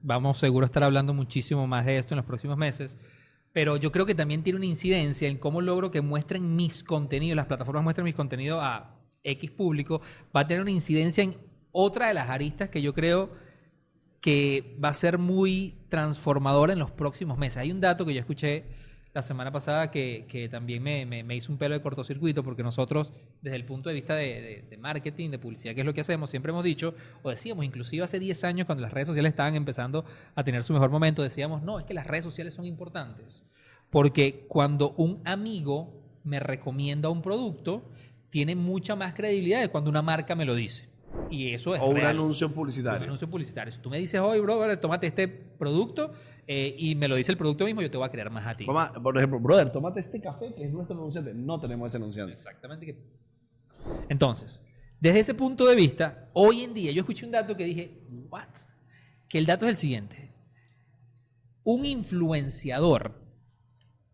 vamos seguro a estar hablando muchísimo más de esto en los próximos meses, pero yo creo que también tiene una incidencia en cómo logro que muestren mis contenidos, las plataformas muestren mis contenidos a X público, va a tener una incidencia en otra de las aristas que yo creo que va a ser muy transformadora en los próximos meses. Hay un dato que yo escuché la semana pasada que también me hizo un pelo de cortocircuito, porque nosotros, desde el punto de vista de marketing, de publicidad, que es lo que hacemos, siempre hemos dicho, o decíamos, inclusive hace 10 años, cuando las redes sociales estaban empezando a tener su mejor momento, decíamos, no, es que las redes sociales son importantes, porque cuando un amigo me recomienda un producto, tiene mucha más credibilidad de cuando una marca me lo dice. Y eso es O un real. anuncio publicitario. Un anuncio publicitario. Si tú me dices, oye, brother, tómate este producto y me lo dice el producto mismo, yo te voy a creer más a ti. Por ejemplo, brother, tómate este café que es nuestro anunciante. No tenemos ese anunciante. Exactamente. Entonces, desde ese punto de vista, hoy en día yo escuché un dato que dije, ¿what? Que el dato es el siguiente. Un influenciador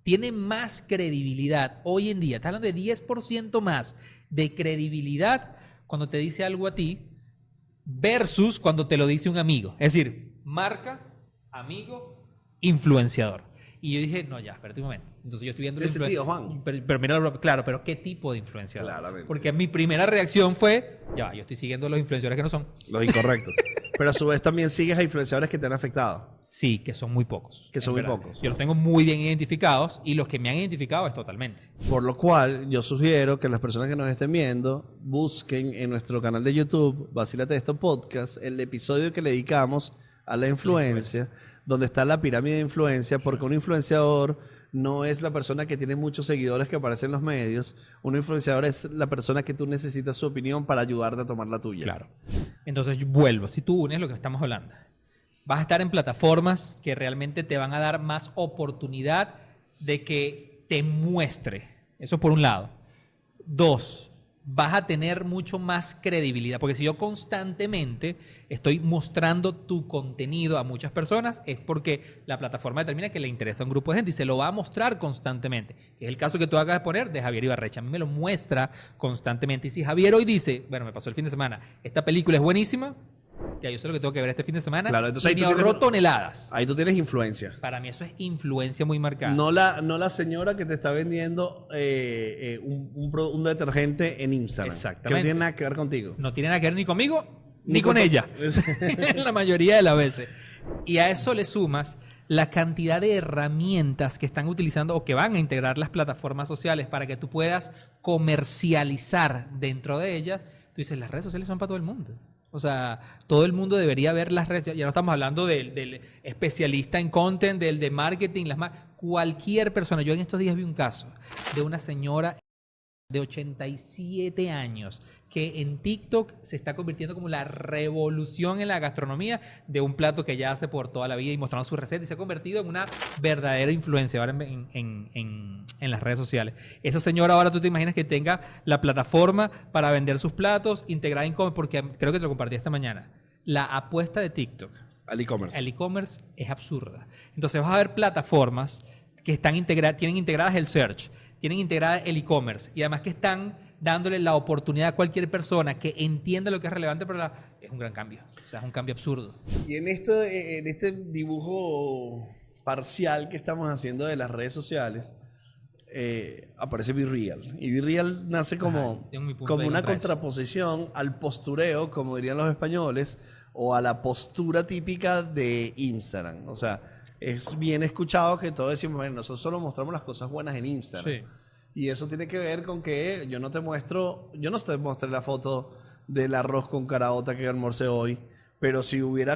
tiene más credibilidad hoy en día, está hablando de 10% más de credibilidad cuando te dice algo a ti versus cuando te lo dice un amigo. Es decir, marca, amigo, influenciador. Y yo dije, no, ya, espérate un momento. Entonces yo estoy viendo ¿Qué sentido, Juan? Pero mira, claro, pero ¿qué tipo de influenciador? Claramente. Porque mi primera reacción fue, ya, yo estoy siguiendo a los influenciadores que no son. Los incorrectos. Pero a su vez también sigues a influenciadores que te han afectado. Sí, que son muy pocos. Que son en muy verdad. pocos. Yo los tengo muy bien identificados y los que me han identificado es totalmente. Por lo cual, yo sugiero que las personas que nos estén viendo busquen en nuestro canal de YouTube, Vacílate Esto Podcast, el episodio que le dedicamos a la influencia, donde está la pirámide de influencia, porque un influenciador no es la persona que tiene muchos seguidores que aparecen en los medios. Un influenciador es la persona que tú necesitas su opinión para ayudarte a tomar la tuya. Claro. Entonces, vuelvo. Si tú unes lo que estamos hablando, vas a estar en plataformas que realmente te van a dar más oportunidad de que te muestre. Eso por un lado. Dos, vas a tener mucho más credibilidad. Porque si yo constantemente estoy mostrando tu contenido a muchas personas, es porque la plataforma determina que le interesa a un grupo de gente y se lo va a mostrar constantemente. Es el caso que tú acabas de poner de Javier Ibarrecha. A mí me lo muestra constantemente. Y si Javier hoy dice, bueno, me pasó el fin de semana, esta película es buenísima, ya yo sé lo que tengo que ver este fin de semana, Claro, entonces y ahí me tú ahorró tienes- toneladas. Ahí tú tienes influencia. Para mí eso es influencia muy marcada. No la señora que te está vendiendo un detergente en Instagram. Exactamente. Que no tiene nada que ver contigo. No tiene nada que ver ni conmigo ni Ni con con- ella. La mayoría de las veces. Y a eso le sumas la cantidad de herramientas que están utilizando o que van a integrar las plataformas sociales para que tú puedas comercializar dentro de ellas. Tú dices, las redes sociales son para todo el mundo. O sea, todo el mundo debería ver las redes. Ya no estamos hablando del especialista en content, del de marketing, cualquier persona. Yo en estos días vi un caso de una señora de 87 años que en TikTok se está convirtiendo como la revolución en la gastronomía de un plato que ella hace por toda la vida y mostrando su receta y se ha convertido en una verdadera influencia ahora en las redes sociales. Esa señora ahora tú te imaginas que tenga la plataforma para vender sus platos integrada en e-commerce, porque creo que te lo compartí esta mañana. La apuesta de TikTok Al e-commerce. al e-commerce es absurda. Entonces vas a ver plataformas que están tienen integradas el search, tienen integrada el e-commerce y además que están dándole la oportunidad a cualquier persona que entienda lo que es relevante para es un gran cambio. O sea, es un cambio absurdo. Y en este dibujo parcial que estamos haciendo de las redes sociales, aparece BeReal. Y BeReal nace como una contraposición al postureo, como dirían los españoles, o a la postura típica de Instagram. O sea, es bien escuchado que todos decimos, bueno, nosotros solo mostramos las cosas buenas en Instagram. Sí. Y eso tiene que ver con que yo no te mostré la foto del arroz con caraota que almorcé hoy, pero si hubiera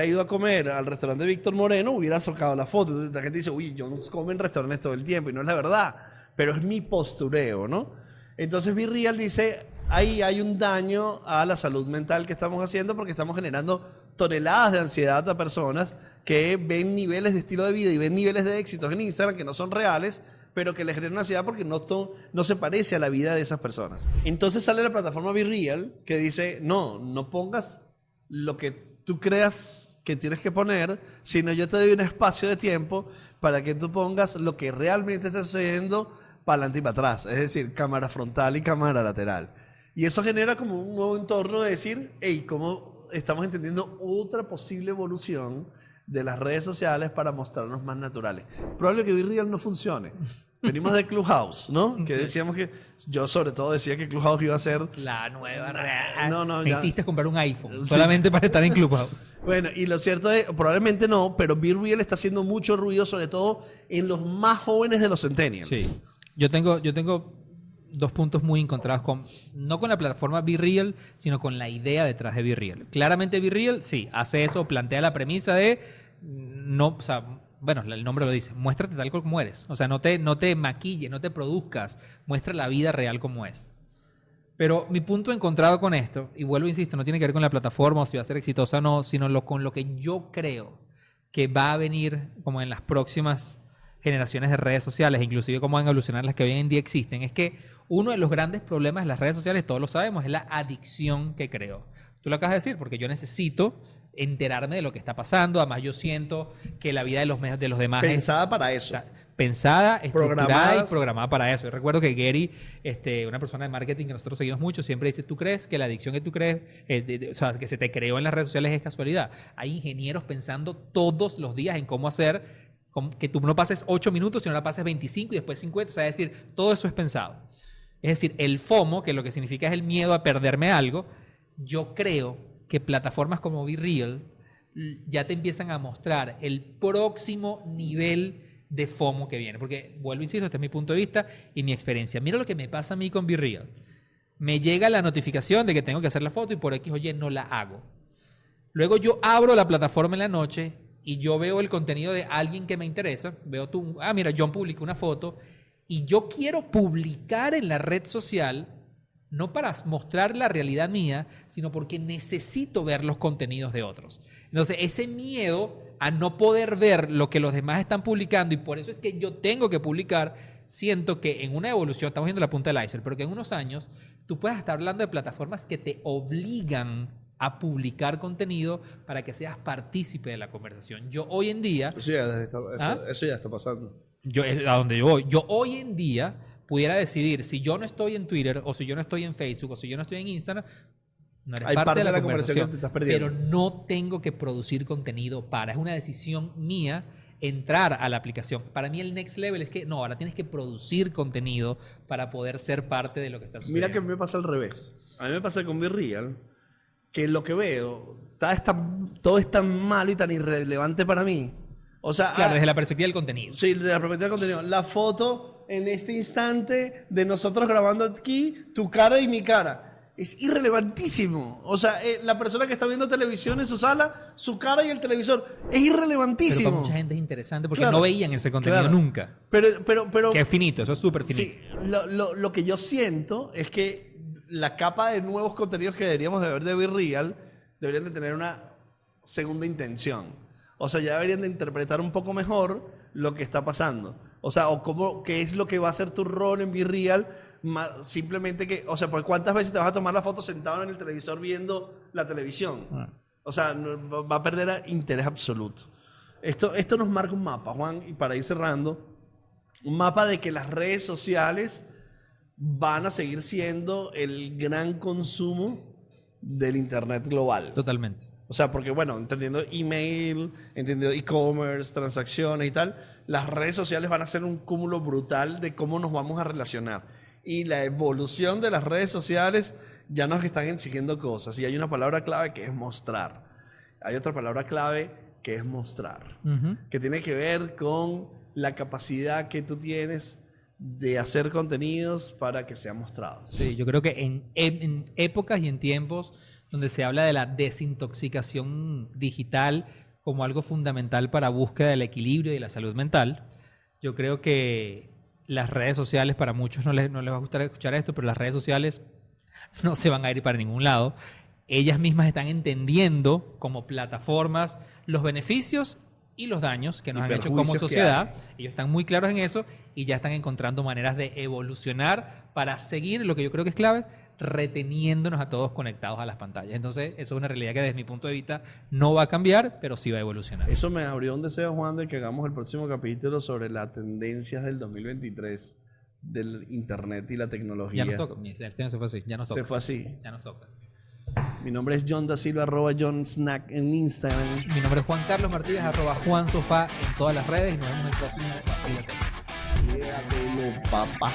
ido a comer al restaurante Víctor Moreno, hubiera sacado la foto. La gente dice, uy, yo no como en restaurantes todo el tiempo, y no es la verdad, pero es mi postureo, ¿no? Entonces BeReal dice, ahí hay un daño a la salud mental que estamos haciendo porque estamos generando toneladas de ansiedad a personas que ven niveles de estilo de vida y ven niveles de éxitos en Instagram que no son reales, pero que les generan ansiedad porque no se parece a la vida de esas personas. Entonces sale la plataforma BeReal que dice, no pongas lo que tú creas que tienes que poner, sino yo te doy un espacio de tiempo para que tú pongas lo que realmente está sucediendo para adelante y para atrás. Es decir, cámara frontal y cámara lateral. Y eso genera como un nuevo entorno de decir, hey, ¿cómo estamos entendiendo otra posible evolución de las redes sociales para mostrarnos más naturales? Probable que BeReal no funcione. Venimos de Clubhouse, ¿no? Que decíamos que... Yo sobre todo decía que Clubhouse iba a ser... la nueva red. No, me hiciste comprar un iPhone solamente para estar en Clubhouse. Bueno, y lo cierto es, probablemente no, pero BeReal está haciendo mucho ruido, sobre todo en los más jóvenes de los centennials. Sí. Yo tengo 2 puntos muy encontrados no con la plataforma BeReal, sino con la idea detrás de BeReal. Claramente BeReal, sí, hace eso, plantea la premisa de... no, o sea, bueno, el nombre lo dice, muéstrate tal como eres. O sea, no te maquilles, no te produzcas, muestra la vida real como es. Pero mi punto encontrado con esto, y vuelvo, insisto, no tiene que ver con la plataforma o si va a ser exitosa o no, sino con lo que yo creo que va a venir como en las próximas generaciones de redes sociales, inclusive cómo van a evolucionar las que hoy en día existen, es que uno de los grandes problemas de las redes sociales, todos lo sabemos, es la adicción que creo. Tú lo acabas de decir, porque yo necesito enterarme de lo que está pasando. Además, yo siento que la vida de los demás pensada para eso. O sea, pensada, estructurada y programada para eso. Yo recuerdo que Gary, una persona de marketing que nosotros seguimos mucho, siempre dice, ¿tú crees que la adicción que tú crees, o sea, que se te creó en las redes sociales es casualidad? Hay ingenieros pensando todos los días en cómo hacer que tú no pases 8 minutos, sino la pases 25 y después 50. O sea, es decir, todo eso es pensado. Es decir, el FOMO, que lo que significa es el miedo a perderme algo, yo creo que plataformas como BeReal ya te empiezan a mostrar el próximo nivel de FOMO que viene. Porque, vuelvo, insisto, este es mi punto de vista y mi experiencia. Mira lo que me pasa a mí con BeReal. Me llega la notificación de que tengo que hacer la foto y por X o Y no la hago. Luego yo abro la plataforma en la noche y yo veo el contenido de alguien que me interesa. Veo mira, John publicó una foto y yo quiero publicar en la red social, no para mostrar la realidad mía, sino porque necesito ver los contenidos de otros. Entonces, ese miedo a no poder ver lo que los demás están publicando, y por eso es que yo tengo que publicar, siento que en una evolución, estamos viendo la punta del iceberg, pero que en unos años tú puedas estar hablando de plataformas que te obligan a publicar contenido para que seas partícipe de la conversación. Yo hoy en día... Eso ya está pasando. A donde yo voy. Yo hoy en día pudiera decidir, si yo no estoy en Twitter, o si yo no estoy en Facebook, o si yo no estoy en Instagram, no eres parte de la conversación, que te estás perdiendo. Pero no tengo que producir contenido es una decisión mía entrar a la aplicación. Para mí el next level es que, no, ahora tienes que producir contenido para poder ser parte de lo que está sucediendo. Mira que me pasa al revés. A mí me pasa con BeReal, que lo que veo, todo es tan malo y tan irrelevante para mí. O sea, claro, desde la perspectiva del contenido. Sí, desde la perspectiva del contenido. La foto en este instante de nosotros grabando aquí, tu cara y mi cara. Es irrelevantísimo. O sea, la persona que está viendo televisión en su sala, su cara y el televisor, es irrelevantísimo. Pero para mucha gente es interesante porque no veían ese contenido nunca. Pero que es finito, eso es súper finito. Sí, lo que yo siento es que la capa de nuevos contenidos que deberíamos de ver de BeReal deberían de tener una segunda intención. O sea, ya deberían de interpretar un poco mejor lo que está pasando. O sea, qué es lo que va a ser tu rol en BeReal. Simplemente que, o sea, ¿por cuántas veces te vas a tomar la foto sentado en el televisor viendo la televisión? O sea, va a perder interés absoluto. Esto nos marca un mapa, Juan, y para ir cerrando, un mapa de que las redes sociales van a seguir siendo el gran consumo del Internet global. Totalmente. O sea, porque bueno, entendiendo email, entendiendo e-commerce, transacciones y tal, las redes sociales van a ser un cúmulo brutal de cómo nos vamos a relacionar. Y la evolución de las redes sociales ya nos están exigiendo cosas. Y hay una palabra clave que es mostrar. Hay otra palabra clave que es mostrar. Que tiene que ver con la capacidad que tú tienes de hacer contenidos para que sean mostrados. Sí, yo creo que en épocas y en tiempos donde se habla de la desintoxicación digital como algo fundamental para búsqueda del equilibrio y de la salud mental, yo creo que las redes sociales, para muchos no les va a gustar escuchar esto, pero las redes sociales no se van a ir para ningún lado. Ellas mismas están entendiendo como plataformas los beneficios y los daños que nos han hecho como sociedad. Ellos están muy claros en eso y ya están encontrando maneras de evolucionar para seguir, lo que yo creo que es clave, reteniéndonos a todos conectados a las pantallas. Entonces, eso es una realidad que desde mi punto de vista no va a cambiar, pero sí va a evolucionar. Eso me abrió un deseo, Juan, de que hagamos el próximo capítulo sobre las tendencias del 2023 del Internet y la tecnología. Ya nos toca. El tema se fue así. Ya nos toca. Se fue así. Ya nos toca. Mi nombre es John Da Silva, @JohnSnack en Instagram. Mi nombre es Juan Carlos Martínez, @JuanSofá en todas las redes y nos vemos en el próximo Vacílate. Papá.